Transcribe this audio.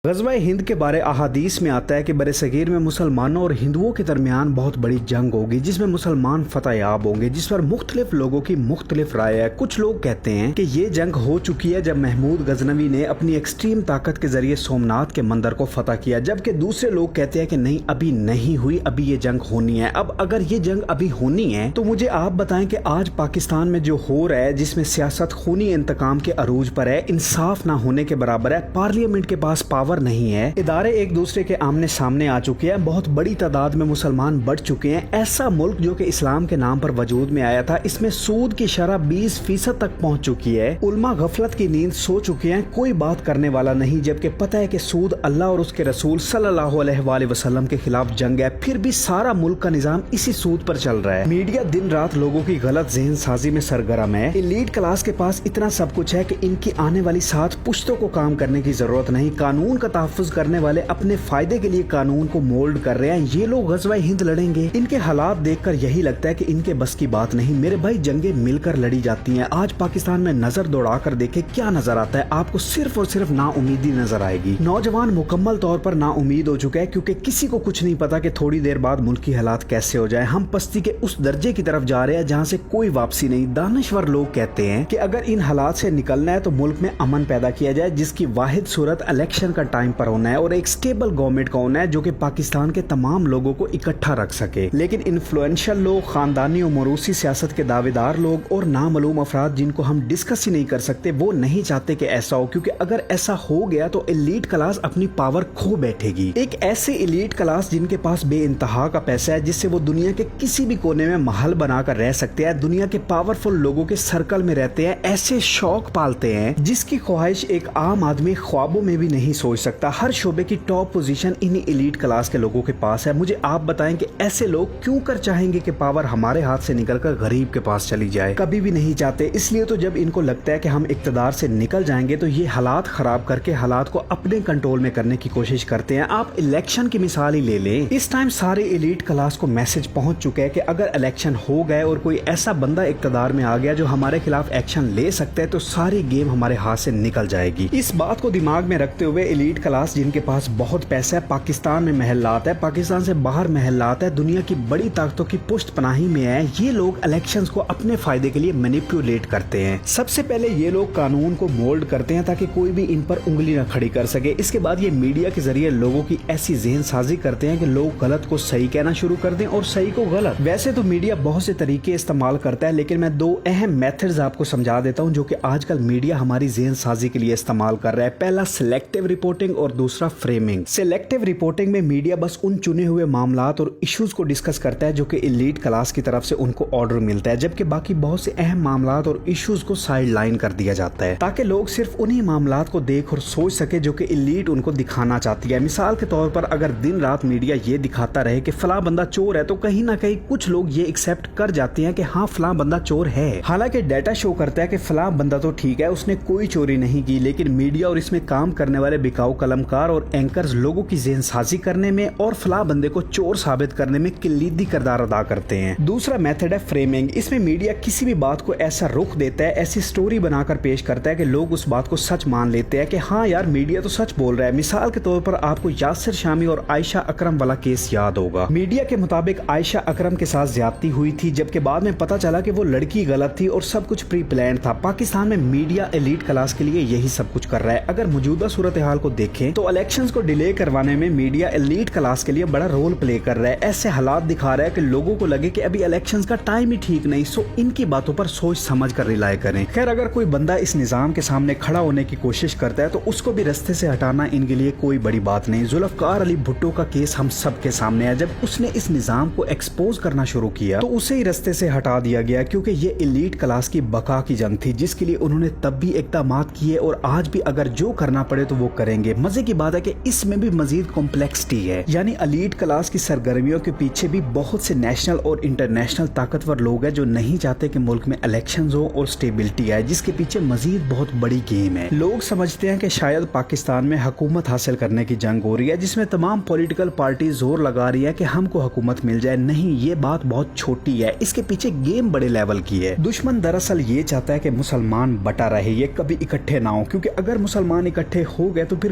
غزوہ ہند کے بارے احادیث میں آتا ہے کہ برصغیر میں مسلمانوں اور ہندوؤں کے درمیان بہت بڑی جنگ ہوگی جس میں مسلمان فتح یاب ہوں گے، جس پر مختلف لوگوں کی مختلف رائے ہے۔ کچھ لوگ کہتے ہیں کہ یہ جنگ ہو چکی ہے جب محمود غزنوی نے اپنی ایکسٹریم طاقت کے ذریعے سومنات کے مندر کو فتح کیا، جبکہ دوسرے لوگ کہتے ہیں کہ نہیں، ابھی نہیں ہوئی، ابھی یہ جنگ ہونی ہے۔ اب اگر یہ جنگ ابھی ہونی ہے تو مجھے آپ بتائیں کہ آج پاکستان میں جو ہو رہا ہے، جس میں سیاست خونی انتقام کے عروج پر ہے، انصاف نہ ہونے کے برابر ہے، پارلیمنٹ کے پاس پاور نہیں ہے، ادارے ایک دوسرے کے آمنے سامنے آ چکے ہیں، بہت بڑی تعداد میں مسلمان بڑھ چکے ہیں۔ ایسا ملک جو کہ اسلام کے نام پر وجود میں آیا تھا، اس میں سود کی شرح 20% تک پہنچ چکی ہے۔ علماء غفلت کی نیند سو چکے ہیں، کوئی بات کرنے والا نہیں، جبکہ پتہ ہے کہ سود اللہ اور اس کے رسول صلی اللہ علیہ وآلہ وسلم کے خلاف جنگ ہے، پھر بھی سارا ملک کا نظام اسی سود پر چل رہا ہے۔ میڈیا دن رات لوگوں کی غلط ذہن سازی میں سرگرم ہے۔ ایلیٹ کلاس کے پاس اتنا سب کچھ ہے کہ ان کی آنے والی 7 پشتوں کو کام کرنے کی ضرورت نہیں۔ قانون کا تحفظ کرنے والے اپنے فائدے کے لیے قانون کو مولڈ کر رہے ہیں۔ یہ لوگ غزوہ ہند لڑیں گے، ان کے حالات دیکھ کر یہی لگتا ہے کہ ان کے بس کی بات نہیں۔ میرے بھائی، جنگیں مل کر لڑی جاتی ہیں۔ آج پاکستان میں نظر دوڑا کر دیکھیں کیا نظر آتا ہے، آپ کو صرف اور صرف نا امیدی نظر آئے گی۔ نوجوان مکمل طور پر نا امید ہو چکا ہے، کیونکہ کسی کو کچھ نہیں پتا کہ تھوڑی دیر بعد ملک کی حالات کیسے ہو جائے۔ ہم پستی کے اس درجے کی طرف جا رہے ہیں جہاں سے کوئی واپسی نہیں۔ دانشور لوگ کہتے ہیں کہ اگر ان حالات سے نکلنا ہے تو ملک میں امن پیدا کیا جائے، جس کی واحد صورت الیکشن کا ٹائم پر ہونا ہے اور ایک اسٹیبل گورنمنٹ کا ہونا ہے جو کہ پاکستان کے تمام لوگوں کو اکٹھا رکھ سکے۔ لیکن انفلوئنشل لوگ، خاندانی اور موروثی سیاست کے دعوے دار لوگ اور نامعلوم افراد جن کو ہم ڈسکس ہی نہیں کر سکتے، وہ نہیں چاہتے کہ ایسا ہو، کیونکہ اگر ایسا ہو گیا تو ایلیٹ کلاس اپنی پاور کھو بیٹھے گی۔ ایک ایسے ایلیٹ کلاس جن کے پاس بے انتہا کا پیسہ ہے، جس سے وہ دنیا کے کسی بھی کونے میں محل بنا کر رہ سکتے ہیں، دنیا کے پاورفل لوگوں کے سرکل میں رہتے ہیں، ایسے شوق پالتے ہیں جس کی خواہش ایک عام آدمی خوابوں میں بھی نہیں سوچ سکتا۔ ہر شعبے کی ٹاپ پوزیشن انہی ایلیٹ کلاس کے لوگوں کے پاس ہے۔ مجھے آپ بتائیں کہ ایسے لوگ کیوں کر چاہیں گے کہ پاور ہمارے ہاتھ سے نکل کر غریب کے پاس چلی جائے؟ کبھی بھی نہیں چاہتے۔ اس لیے تو جب ان کو لگتا ہے کہ ہم اقتدار سے نکل جائیں گے تو یہ حالات خراب کر کے حالات کو اپنے کنٹرول میں کرنے کی کوشش کرتے ہیں۔ آپ الیکشن کی مثال ہی لے لیں، اس ٹائم سارے ایلیٹ کلاس کو میسج پہنچ چکا ہے کہ اگر الیکشن ہو گئے اور کوئی ایسا بندہ اقتدار میں آ گیا جو ہمارے خلاف ایکشن لے سکتا ہے تو ساری گیم ہمارے ہاتھ سے نکل جائے گی۔ اس بات کو دماغ میں رکھتے ہوئے ایلیٹ کلاس جن کے پاس بہت پیسہ ہے، پاکستان میں محلات ہے، پاکستان سے باہر محلات ہے، دنیا کی بڑی طاقتوں کی پشت پناہی میں ہے، یہ لوگ الیکشنز کو اپنے فائدے کے لیے مینیپولیٹ کرتے ہیں۔ سب سے پہلے یہ لوگ قانون کو مولڈ کرتے ہیں تاکہ کوئی بھی ان پر انگلی نہ کھڑی کر سکے۔ اس کے بعد یہ میڈیا کے ذریعے لوگوں کی ایسی ذہن سازی کرتے ہیں کہ لوگ غلط کو صحیح کہنا شروع کر دیں اور صحیح کو غلط۔ ویسے تو میڈیا بہت سے طریقے استعمال کرتا ہے، لیکن میں 2 اہم میتھڈز آپ کو سمجھا دیتا ہوں جو کہ آج کل میڈیا ہماری ذہن سازی کے لیے استعمال کر رہا ہے۔ پہلا سلیکٹیو رپورٹنگ اور دوسرا فریمنگ۔ سلیکٹیو رپورٹنگ میں میڈیا بس ان چنے ہوئے معاملات اور ایشوز کو ڈسکس کرتا ہے جو کہ ایلیٹ کلاس کی طرف سے ان کو آرڈر ملتا ہے، جبکہ باقی بہت سے اہم معاملات اور ایشوز کو سائیڈ لائن کر دیا جاتا ہے تاکہ لوگ صرف انہی معاملات کو دیکھ اور سوچ سکے جو کہ ایلیٹ ان کو دکھانا چاہتی ہے۔ مثال کے طور پر اگر دن رات میڈیا یہ دکھاتا رہے کہ فلاں بندہ چور ہے تو کہیں نہ کہیں کچھ لوگ یہ ایکسیپٹ کر جاتے ہیں کہ ہاں فلاں بندہ چور ہے، حالانکہ ڈیٹا شو کرتا ہے کہ فلاں بندہ تو ٹھیک ہے، اس نے کوئی چوری نہیں کی، لیکن میڈیا اور اس میں کام کرنے والے بکاؤ قلمکار اور اینکرز لوگوں کی ذہن سازی کرنے میں اور فلاں بندے کو چور ثابت کرنے میں کلیدی کردار ادا کرتے ہیں۔ دوسرا میتھڈ ہے فریمنگ۔ اس میں میڈیا کسی بھی بات کو ایسا رخ دیتا ہے، ایسی سٹوری بنا کر پیش کرتا ہے کہ لوگ اس بات کو سچ مان لیتے ہیں کہ ہاں یار میڈیا تو سچ بول رہا ہے۔ مثال کے طور پر آپ کو یاسر شامی اور عائشہ اکرم والا کیس یاد ہوگا۔ میڈیا کے مطابق عائشہ اکرم کے ساتھ زیادتی ہوئی تھی، جبکہ بعد میں پتا چلا کہ وہ لڑکی غلط تھی اور سب کچھ پری پلان تھا۔ پاکستان میں میڈیا ایلیٹ کلاس کے لیے یہی سب کچھ کر رہا ہے۔ اگر موجودہ صورتحال کو دیکھیں تو الیکشنز کو ڈیلے کروانے میں میڈیا ایلیٹ کلاس کے لیے بڑا رول پلے کر رہا ہے۔ ایسے حالات دکھا رہا ہے کہ لوگوں کو لگے کہ ابھی الیکشنز کا ٹائم ہی ٹھیک نہیں، سو ان کی باتوں پر سوچ سمجھ کر رلائے کریں۔ خیر، اگر کوئی بندہ اس نظام کے سامنے کھڑا ہونے کی کوشش کرتا ہے تو اس کو بھی رستے سے ہٹانا ان کے لیے کوئی بڑی بات نہیں۔ ذوالفقار علی بھٹو کا کیس ہم سب کے سامنے ہے۔ جب اس نے اس نظام کو ایکسپوز کرنا شروع کیا تو اسے ہی رستے سے ہٹا دیا گیا، کیونکہ یہ ایلیٹ کلاس کی بقا کی جنگ تھی جس کے لیے انہوں نے تب بھی اقدامات کیے اور آج بھی اگر جو کرنا پڑے تو وہ کریں گے۔ مزے کی بات ہے کہ اس میں بھی مزید کمپلیکسٹی ہے، یعنی ایلیٹ کلاس کی سرگرمیوں کے پیچھے بھی بہت سے نیشنل اور انٹرنیشنل طاقتور لوگ ہیں جو نہیں چاہتے کہ ملک میں الیکشنز ہو اور سٹیبلٹی آئے، جس کے پیچھے مزید بہت بڑی گیم ہے۔ لوگ سمجھتے ہیں کہ شاید پاکستان میں حکومت حاصل کرنے کی جنگ ہو رہی ہے جس میں تمام پولیٹیکل پارٹیز زور لگا رہی ہے کہ ہم کو حکومت مل جائے۔ نہیں، یہ بات بہت چھوٹی ہے، اس کے پیچھے گیم بڑے لیول کی ہے۔ دشمن دراصل یہ چاہتا ہے کہ مسلمان بٹا رہے، یہ کبھی اکٹھے نہ ہو، کیونکہ اگر مسلمان اکٹھے ہو گئے تو پھر